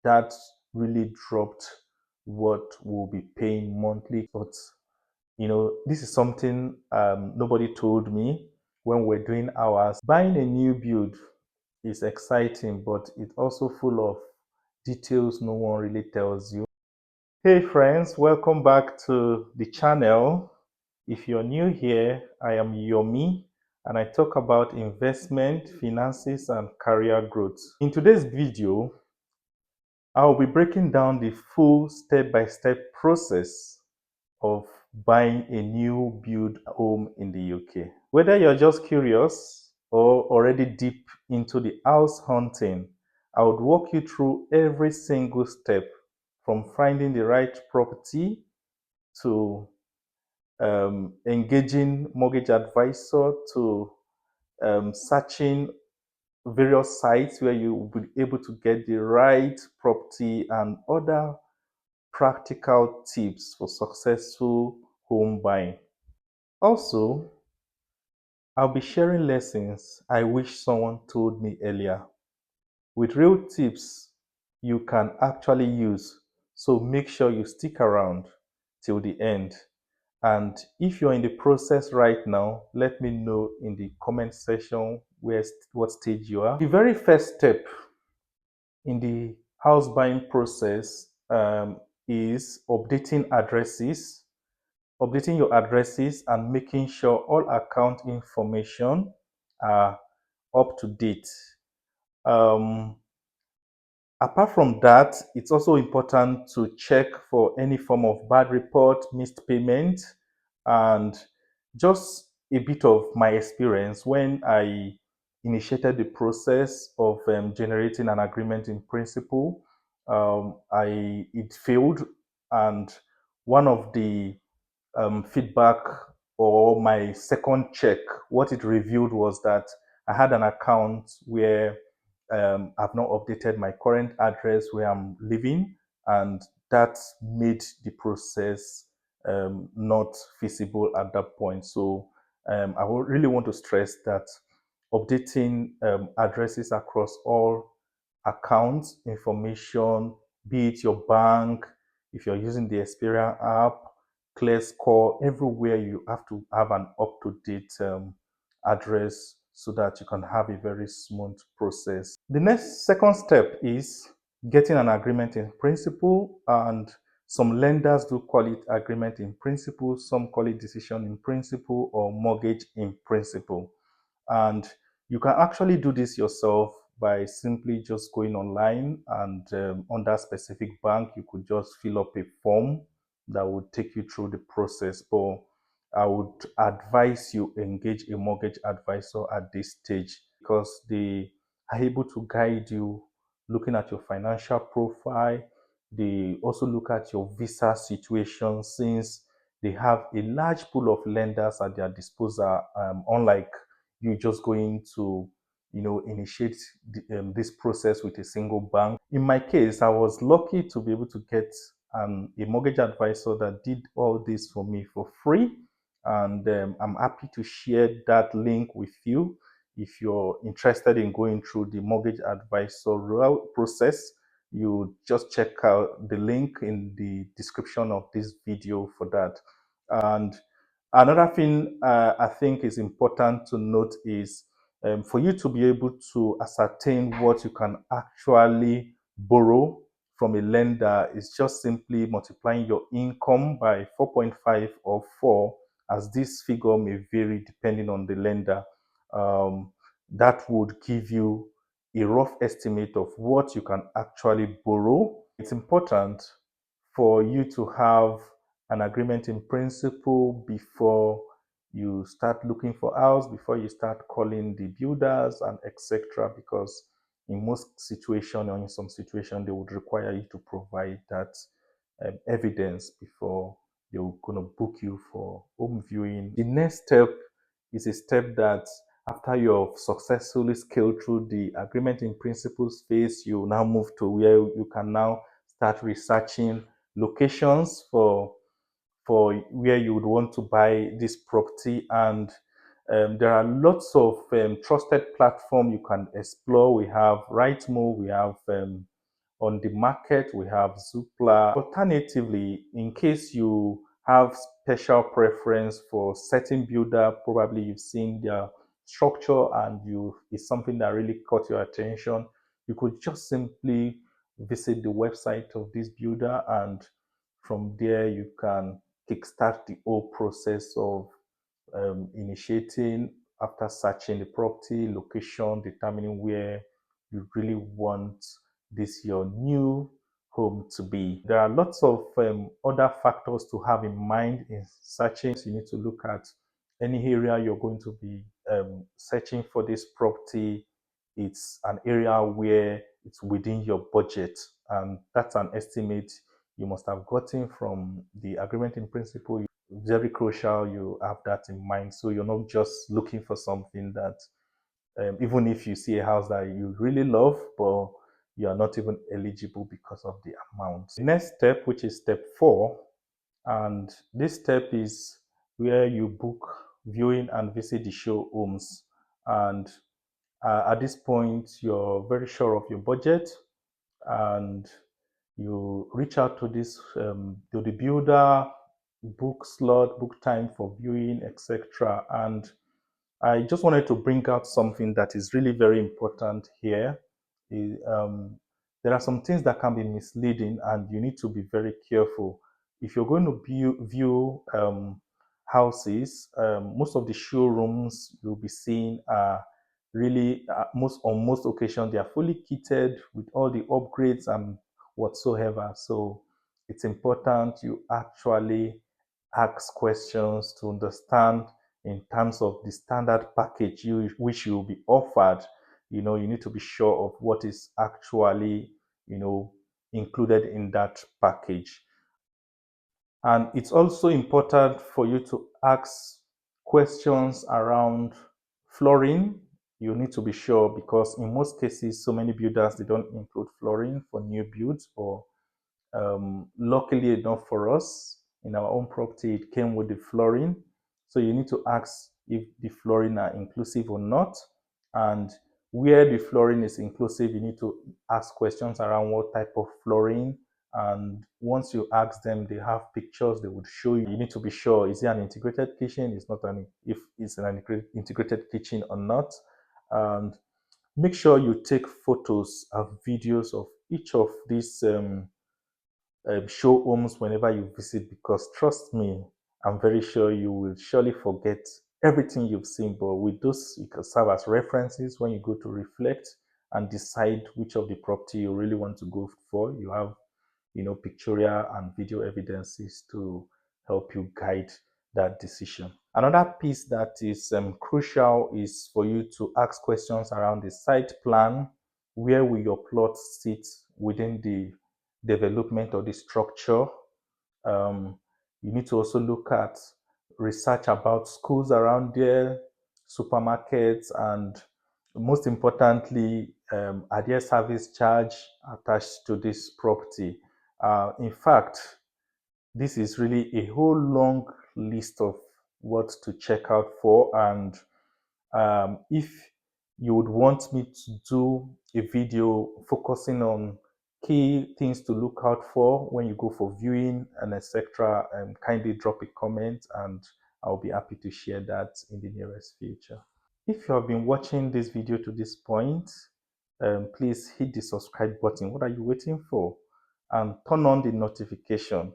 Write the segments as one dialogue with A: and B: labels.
A: that really dropped what we'll be paying monthly. But this is something nobody told me when we're doing ours. Buying a new build is exciting, but it's also full of details no one really tells you. Hey friends, welcome back to the channel. If you're new here, I am Yomi and I talk about investment, finances, and career growth. In today's video, I'll be breaking down the full step-by-step process of buying a new build home in the UK. Whether you're just curious or already deep into the house hunting, I would walk you through every single step from finding the right property to engaging mortgage advisor to searching various sites where you will be able to get the right property and other practical tips for successful home buying. Also, I'll be sharing lessons I wish someone told me earlier with real tips you can actually use. So make sure you stick around till the end. And if you're in the process right now, let me know in the comment section what stage you are. The very first step in the house buying process is updating your addresses and making sure all account information are up to date. Um, Apart from that, it's also important to check for any form of bad report, missed payment, and just a bit of my experience when I initiated the process of generating an agreement in principle. It failed, and one of the feedback or my second check, what it revealed was that I had an account where I've not updated my current address where I'm living, and that made the process not feasible at that point. So really want to stress that updating addresses across all accounts information, be it your bank, if you're using the Experian app, Clear Score, everywhere you have to have an up-to-date address so that you can have a very smooth process. The next second step is getting an agreement in principle, and some lenders do call it agreement in principle, some call it decision in principle or mortgage in principle. And you can actually do this yourself by simply just going online and under specific bank, you could just fill up a form that would take you through the process. But I would advise you engage a mortgage advisor at this stage because they are able to guide you looking at your financial profile. They also look at your visa situation since they have a large pool of lenders at their disposal, unlike you just going to initiate this process with a single bank. In my case, I was lucky to be able to get a mortgage advisor that did all this for me for free, and I'm happy to share that link with you if you're interested in going through the mortgage advisor process. You just check out the link in the description of this video for that. And another thing I think is important to note is for you to be able to ascertain what you can actually borrow from a lender is just simply multiplying your income by 4.5 or 4, as this figure may vary depending on the lender. That would give you a rough estimate of what you can actually borrow. It's important for you to have an agreement in principle before you start looking for house, before you start calling the builders and etc. Because in most situations or in some situation they would require you to provide that evidence before they're going to book you for home viewing. The next step is a step that after you've successfully scaled through the agreement in principles phase, you now move to where you can now start researching locations for where you would want to buy this property. And there are lots of trusted platform you can explore. We have Rightmove, we have On the market, we have Zoopla. Alternatively, in case you have special preference for certain builder, probably you've seen their structure and it's something that really caught your attention, you could just simply visit the website of this builder, and from there you can kickstart the whole process of initiating after searching the property, location, determining where you really want this your new home to be. There are lots of other factors to have in mind in searching. You need to look at any area you're going to be searching for this property. It's an area where it's within your budget, and that's an estimate you must have gotten from the agreement in principle. Very crucial you have that in mind, so you're not just looking for something that even if you see a house that you really love, but you are not even eligible because of the amount. The next step, which is step 4, and this step is where you book viewing and visit the show homes. And at this point, you're very sure of your budget, and you reach out to the builder, book slot, book time for viewing, etc. And I just wanted to bring out something that is really very important here. There are some things that can be misleading, and you need to be very careful. If you're going to view houses, most of the showrooms you'll be seeing are really, on most occasions, they are fully kitted with all the upgrades and whatsoever. So it's important you actually ask questions to understand in terms of the standard package which you will be offered. You need to be sure of what is actually included in that package. And it's also important for you to ask questions around flooring. You need to be sure, because in most cases, so many builders, they don't include flooring for new builds. Or luckily enough for us, in our own property, it came with the flooring. So you need to ask if the flooring are inclusive or not. And where the flooring is inclusive, you need to ask questions around what type of flooring. And once you ask them, they have pictures they would show you. You need to be sure, is it an integrated kitchen? It's not if it's an integrated kitchen or not. And make sure you take photos and videos of each of these show homes whenever you visit, because trust me, I'm very sure you will surely forget everything you've seen. But with those, you can serve as references when you go to reflect and decide which of the property you really want to go for. You have pictorial and video evidences to help you guide that decision. Another piece that is crucial is for you to ask questions around the site plan. Where will your plot sit within the development or the structure? You need to also look at research about schools around there, supermarkets, and most importantly, are there service charge attached to this property? In fact, this is really a whole long list of what to check out for. And if you would want me to do a video focusing on key things to look out for when you go for viewing and etc., kindly drop a comment, and I'll be happy to share that in the nearest future. If you have been watching this video to this point, please hit the subscribe button. What are you waiting for? And turn on the notification.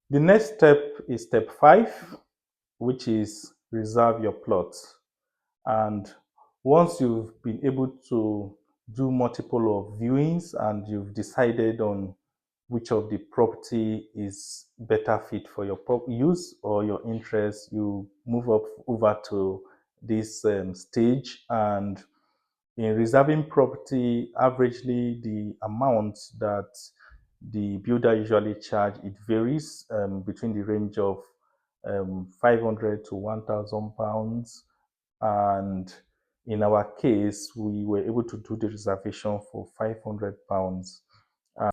A: The next step is step 5, which is reserve your plot. And once you've been able to do multiple of viewings and you've decided on which of the property is better fit for your use or your interest, you move up over to this stage. And in reserving property, averagely the amount that the builder usually charge, it varies between the range of 500 to 1,000 pounds. And in our case, we were able to do the reservation for 500 pounds.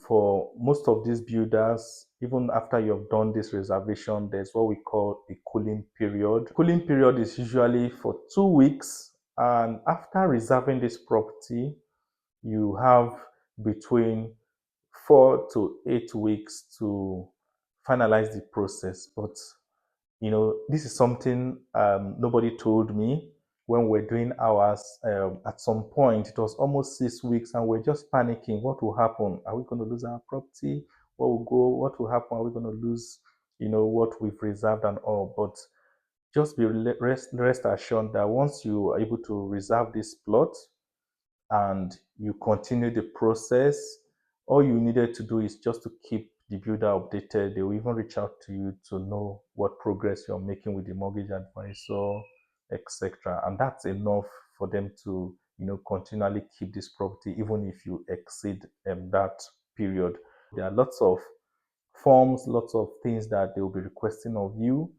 A: For most of these builders, even after you have done this reservation, there's what we call a cooling period. Cooling period is usually for 2 weeks. And after reserving this property, you have between 4 to 8 weeks to finalize the process. But this is something nobody told me when we're doing ours. At some point, it was almost 6 weeks, and we're just panicking. What will happen? Are we going to lose our property? What will go? What will happen? Are we going to lose, what we've reserved and all? But just rest assured that once you are able to reserve this plot and you continue the process, all you needed to do is just to keep the builder updated. They will even reach out to you to know what progress you're making with the mortgage advisor, etc. And that's enough for them to, continually keep this property, even if you exceed that period. There are lots of forms, lots of things that they will be requesting of you.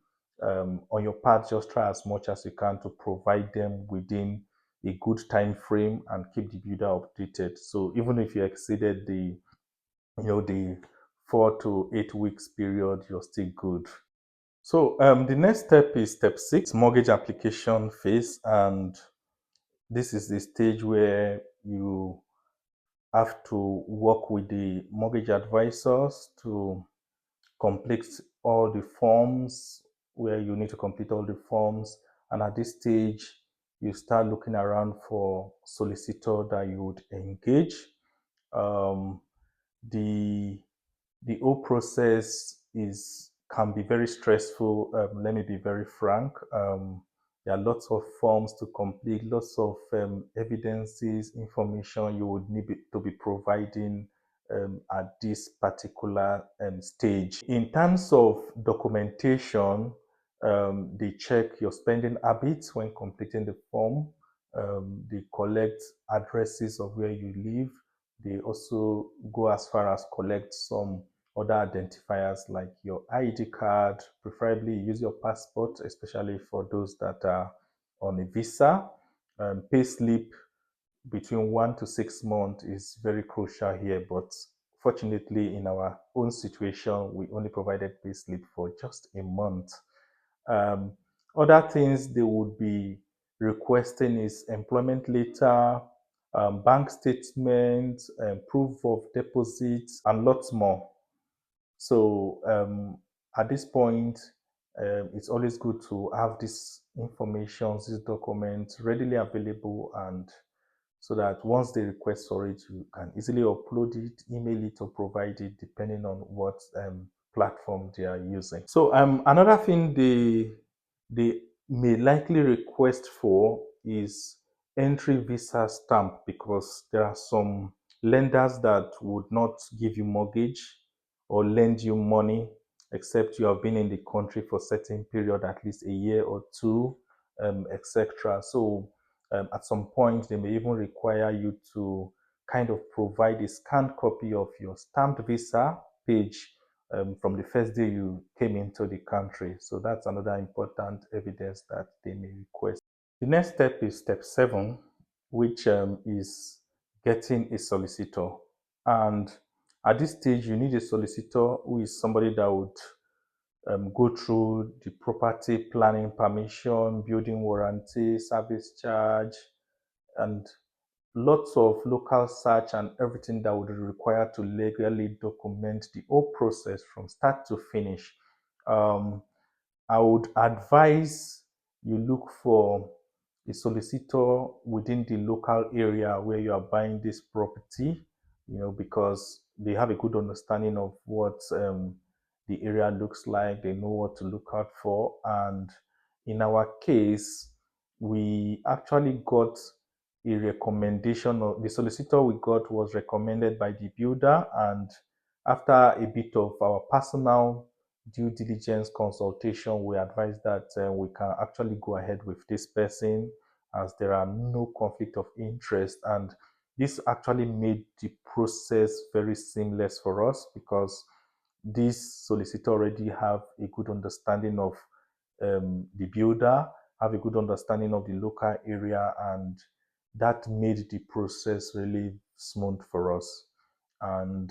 A: On your part, just try as much as you can to provide them within a good time frame and keep the builder updated. So even if you exceeded the 4 to 8 weeks period, you're still good. So the next step is step 6, mortgage application phase, and this is the stage where you have to work with the mortgage advisors to complete all the forms, where you need to complete all the forms. And at this stage, you start looking around for solicitor that you would engage. Um, the the whole process is can be very stressful. Let me be very frank. There are lots of forms to complete, lots of evidences, information you would need to be providing at this particular stage. In terms of documentation, they check your spending habits when completing the form. They collect addresses of where you live. They also go as far as collect some other identifiers like your ID card, preferably use your passport, especially for those that are on a visa. Pay slip between 1 to 6 months is very crucial here, but fortunately in our own situation, we only provided pay slip for just a month. Um, Other things they would be requesting is employment letter, bank statement, proof of deposits, and lots more. So at this point, it's always good to have this information, these documents readily available, and so that once they request for it, you can easily upload it, email it, or provide it, depending on what platform they are using. So another thing they may likely request for is entry visa stamp, because there are some lenders that would not give you mortgage or lend you money except you have been in the country for a certain period, at least a year or two, etc. So at some point, they may even require you to kind of provide a scanned copy of your stamped visa page from the first day you came into the country. So that's another important evidence that they may request. The next step is step 7, which is getting a solicitor. And at this stage, you need a solicitor who is somebody that would go through the property planning permission, building warranty, service charge, and lots of local search and everything that would be required to legally document the whole process from start to finish. Um, I would advise you look for a solicitor within the local area where you are buying this property, because they have a good understanding of what the area looks like. They know what to look out for. And in our case, we actually got a recommendation. Of the solicitor we got was recommended by the builder, and after a bit of our personal due diligence consultation, we advise that we can actually go ahead with this person, as there are no conflict of interest. And this actually made the process very seamless for us, because this solicitor already have a good understanding of the builder, have a good understanding of the local area, and that made the process really smooth for us. And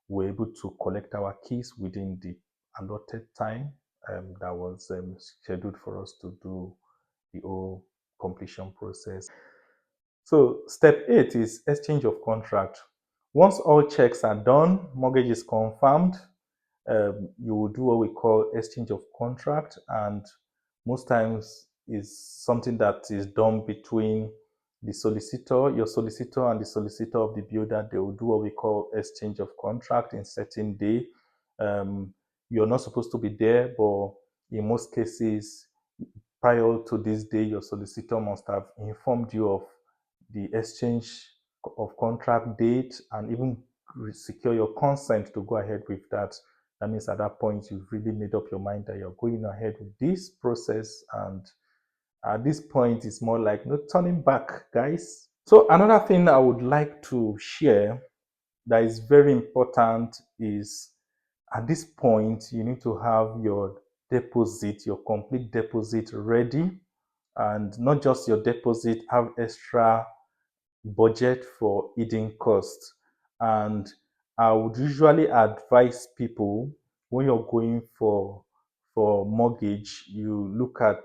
A: we're able to collect our keys within the allotted time that was scheduled for us to do the whole completion process. So step 8 is exchange of contract. Once all checks are done, mortgage is confirmed, you will do what we call exchange of contract, and most times is something that is done between the solicitor, your solicitor, and the solicitor of the builder. They will do what we call exchange of contract in certain day. You're not supposed to be there, but in most cases, prior to this day, your solicitor must have informed you of the exchange of contract date and even secure your consent to go ahead with that. That means at that point, you've really made up your mind that you're going ahead with this process. And at this point, it's more like no turning back, guys. So another thing I would like to share that is very important is at this point, you need to have your deposit, your complete deposit ready, and not just your deposit, have extra budget for hidden costs. And I would usually advise people when you're going for mortgage, you look at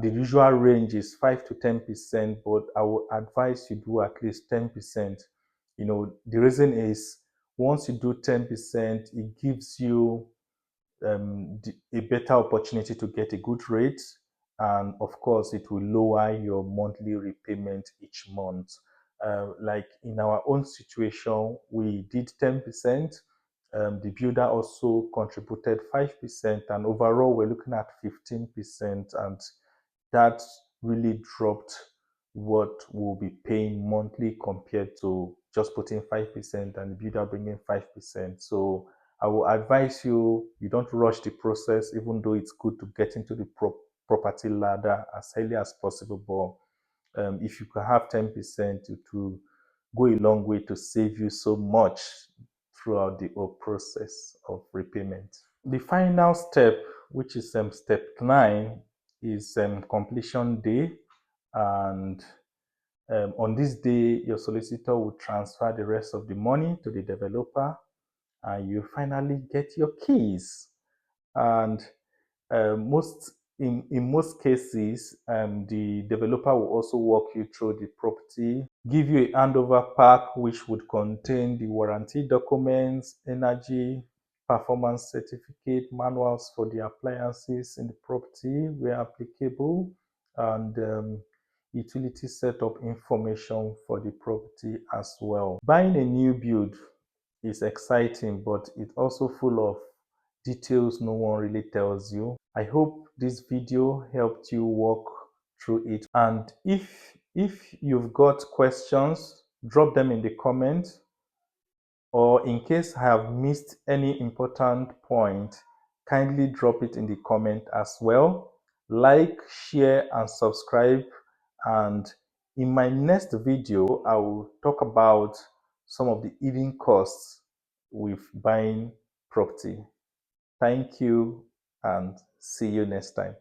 A: the usual range is 5 to 10%, but I would advise you do at least 10%. The reason is once you do 10%, it gives you a better opportunity to get a good rate. And of course, it will lower your monthly repayment each month. Like in our own situation, we did 10%. The builder also contributed 5%, and overall, we're looking at 15%. And that really dropped what we'll be paying monthly compared to just putting 5% and the builder bringing 5%. So I will advise you don't rush the process, even though it's good to get into the property ladder as early as possible. But if you can have 10%, it will go a long way to save you so much throughout the whole process of repayment. The final step, which is step 9, is completion day. And on this day, your solicitor will transfer the rest of the money to the developer, and you finally get your keys. And most in most cases, the developer will also walk you through the property, give you a handover pack which would contain the warranty documents, energy performance certificate, manuals for the appliances in the property where applicable, and utility setup information for the property as well. Buying a new build is exciting, but it's also full of details no one really tells you. I hope this video helped you walk through it. And if you've got questions, drop them in the comments, or in case I have missed any important point, kindly drop it in the comment as well. Like, share, and subscribe. And in my next video, I will talk about some of the hidden costs with buying property. Thank you, and see you next time.